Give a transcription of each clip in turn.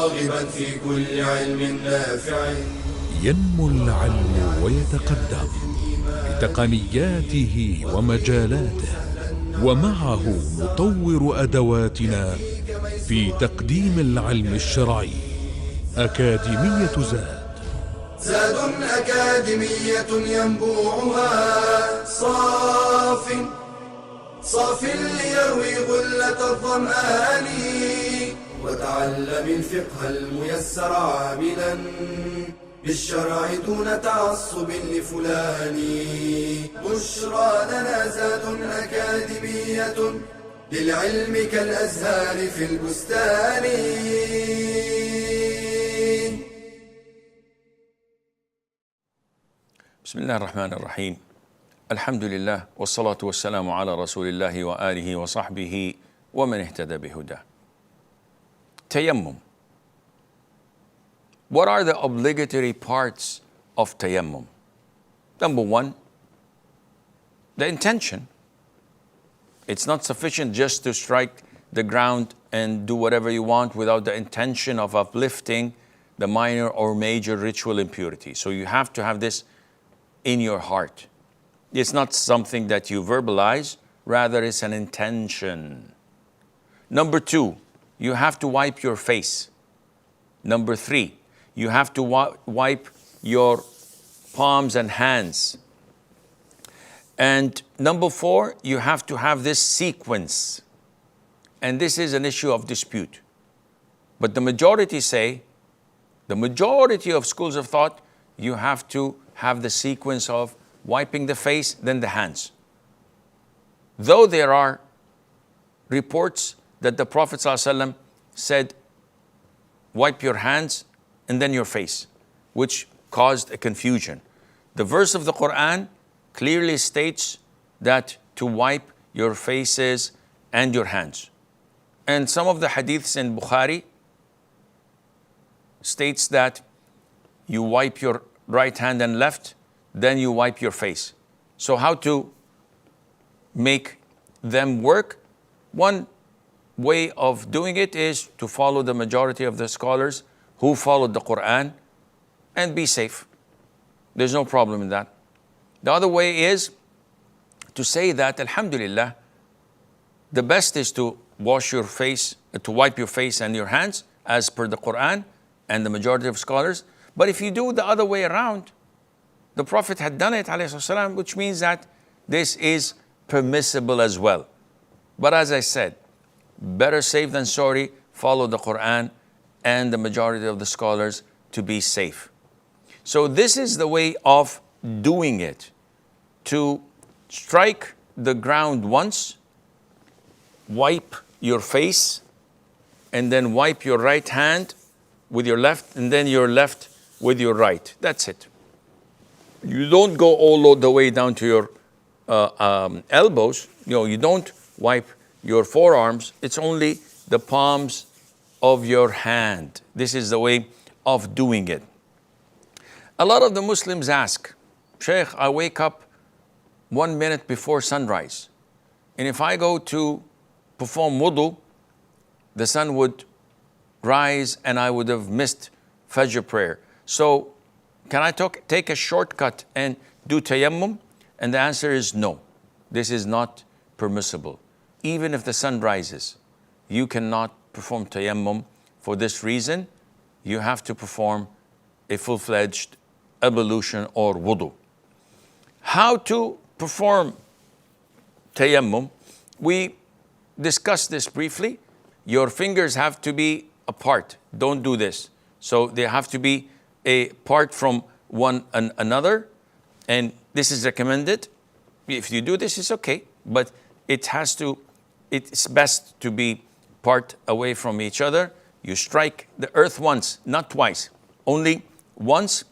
راغبا في كل علم نافع. ينمو العلم ويتقدم بتقنياته ومجالاته، ومعه نطور أدواتنا في تقديم العلم الشرعي. أكاديمية زاد، زاد أكاديمية ينبوعها صاف ليروي غلة الظمآن. وتعلم الفقه الميسر عاملا بالشرع دون تعصب لفلان. بشرى لنا زاد أكاديمية للعلم كالأزهار في البستان. بسم الله الرحمن الرحيم. الحمد لله والصلاة والسلام على رسول الله وآله وصحبه ومن اهتدى بهداه. Tayammum. What are the obligatory parts of tayammum? Number one, the intention. It's not sufficient just to strike the ground and do whatever you want without the intention of uplifting the minor or major ritual impurity. So you have to have this in your heart. It's not something that you verbalize, rather it's an intention. Number two, you have to wipe your face. Number three, you have to wipe your palms and hands. And number four, you have to have this sequence. And this is an issue of dispute. But the majority say, the majority of schools of thought, you have to have the sequence of wiping the face, then the hands. Though there are reports that the Prophet ﷺ said, wipe your hands and then your face, which caused a confusion. The verse of the Quran clearly states that to wipe your faces and your hands. And some of the hadiths in Bukhari states that you wipe your right hand and left, then you wipe your face. So how to make them work? One way of doing it is to follow the majority of the scholars who followed the Quran and be safe. There's no problem in that. The other way is to say that, alhamdulillah, the best is to wash your face, to wipe your face and your hands as per the Quran and the majority of scholars. But if you do the other way around, the Prophet had done it, ﷺ, which means that this is permissible as well. But as I said, better safe than sorry, follow the Quran and the majority of the scholars to be safe. So this is the way of doing it. To strike the ground once, wipe your face, and then wipe your right hand with your left, and then your left with your right. That's it. You don't go all the way down to your elbows. You don't wipe your forearms. It's only the palms of your hand. This is the way of doing it. A lot of the Muslims ask, Sheikh, I wake up 1 minute before sunrise, and if I go to perform wudu, the sun would rise and I would have missed Fajr prayer. So can I take a shortcut and do tayammum? And the answer is no. This is not permissible. Even if the sun rises, you cannot perform tayammum for this reason. You have to perform a full-fledged ablution or wudu. How to perform tayammum? We discussed this briefly. Your fingers have to be apart. Don't do this. So they have to be apart from one another, and this is recommended. If you do this, it's okay, but it's best to be part away from each other. You strike the earth once, not twice, only once,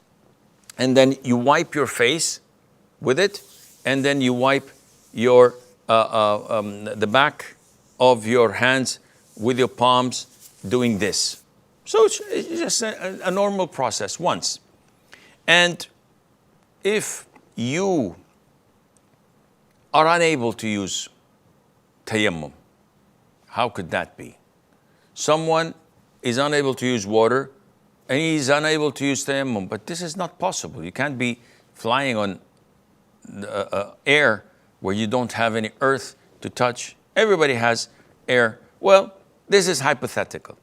and then you wipe your face with it, and then you wipe your the back of your hands with your palms doing this. So it's just a normal process once. And if you are unable to use tayammum, how could that be? Someone is unable to use water, and he's unable to use tayammum. But this is not possible. You can't be flying on air where you don't have any earth to touch. Everybody has air. Well, this is hypothetical.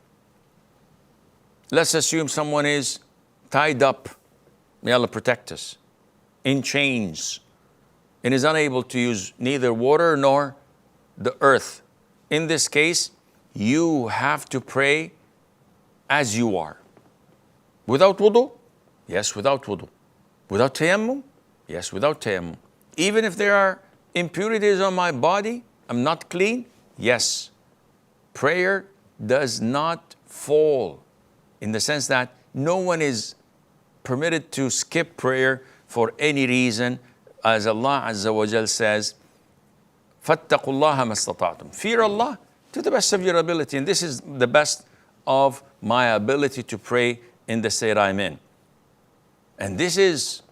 Let's assume someone is tied up, may Allah protect us, in chains, and is unable to use neither water nor the earth. In this case, you have to pray as you are. Without wudu? Yes, without wudu. Without tayammum? Yes, without tayammum. Even if there are impurities on my body, I'm not clean? Yes. Prayer does not fall, in the sense that no one is permitted to skip prayer for any reason, as Allah Azza wa Jal says, فَاتَّقُوا اللَّهَ مَا اسْتَطَعْتُمْ. Fear Allah to the best of your ability. And this is the best of my ability to pray in the state I'm in. And this is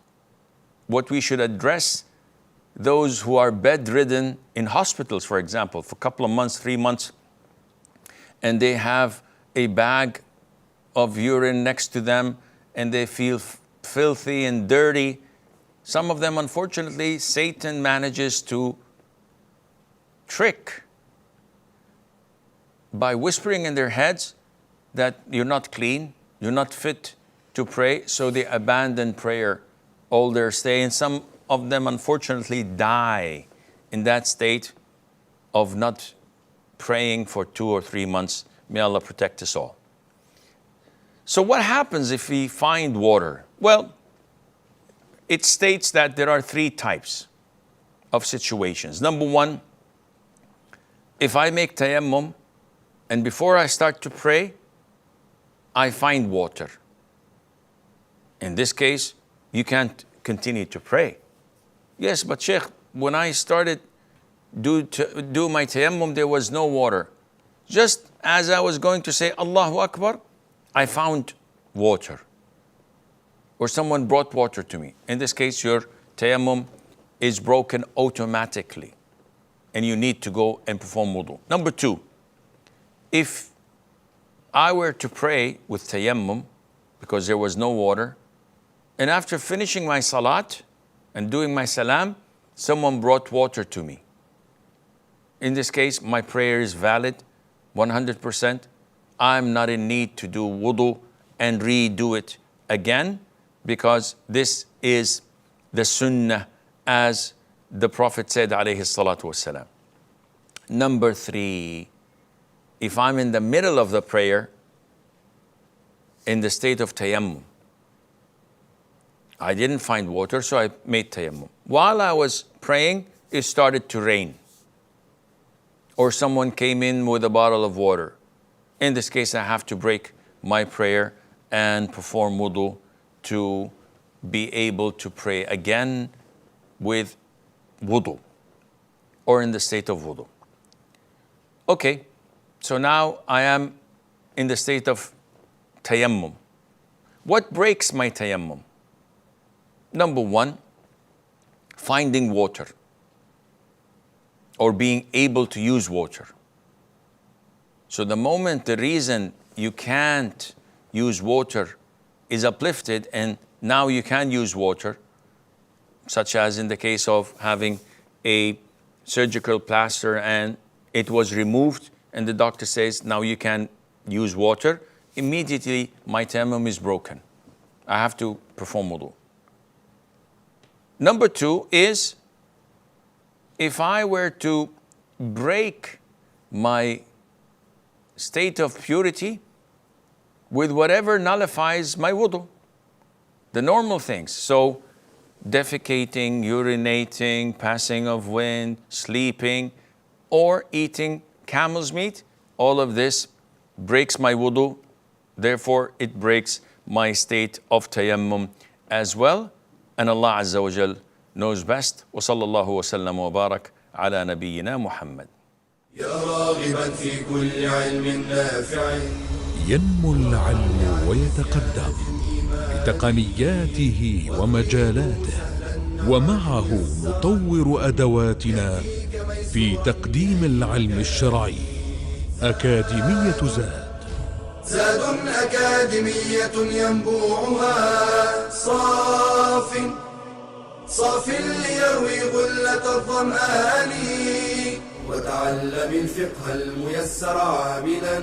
what we should address those who are bedridden in hospitals, for example, for a couple of months, 3 months, and they have a bag of urine next to them, and they feel filthy and dirty. Some of them, unfortunately, Satan manages to trick by whispering in their heads that you're not clean, you're not fit to pray, so they abandon prayer all their stay, and some of them, unfortunately, die in that state of not praying for 2 or 3 months. May Allah protect us all. So what happens if we find water? Well, it states that there are 3 types of situations. Number 1, if I make tayammum and before I start to pray, I find water. In this case, you can't continue to pray. Yes, but Sheikh, when I started to do my tayammum, there was no water. Just as I was going to say Allahu Akbar, I found water. Or someone brought water to me. In this case, your tayammum is broken automatically, and you need to go and perform wudu. Number 2, if I were to pray with tayammum because there was no water, and after finishing my salat and doing my salam, someone brought water to me. In this case, my prayer is valid 100%. I'm not in need to do wudu and redo it again, because this is the sunnah, as the Prophet said, alayhi salatu wasalam. Number 3, if I'm in the middle of the prayer, in the state of tayammum, I didn't find water, so I made tayammum. While I was praying, it started to rain, or someone came in with a bottle of water. In this case, I have to break my prayer and perform wudu to be able to pray again with wudu, or in the state of wudu. Okay, so now I am in the state of tayammum. What breaks my tayammum? Number 1, finding water, or being able to use water. So the moment the reason you can't use water is uplifted, and now you can use water, such as in the case of having a surgical plaster and it was removed, and the doctor says, now you can use water, immediately my tayammum is broken. I have to perform wudu. Number 2 is, if I were to break my state of purity with whatever nullifies my wudu, the normal things. So defecating, urinating, passing of wind, sleeping, or eating camel's meat, all of this breaks my wudu. Therefore, it breaks my state of tayammum as well. And Allah Azza wa Jal knows best. Wa sallallahu wa sallam wa barak ala nabiyyina Muhammad. يا راغبا في كل علم نافع ينمو العلم ويتقدم بتقنياته ومجالاته، ومعه نطور أدواتنا في تقديم العلم الشرعي. أكاديمية زاد زاد أكاديمية ينبوعها صاف ليروي غلة الظمآن. وتعلم الفقه الميسر عاملا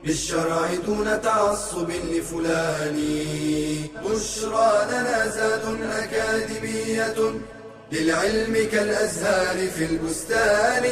بالشرع دون تعصب لفلان. بشرى لنا زاد أكاديمية للعلم كالأزهار في البستان.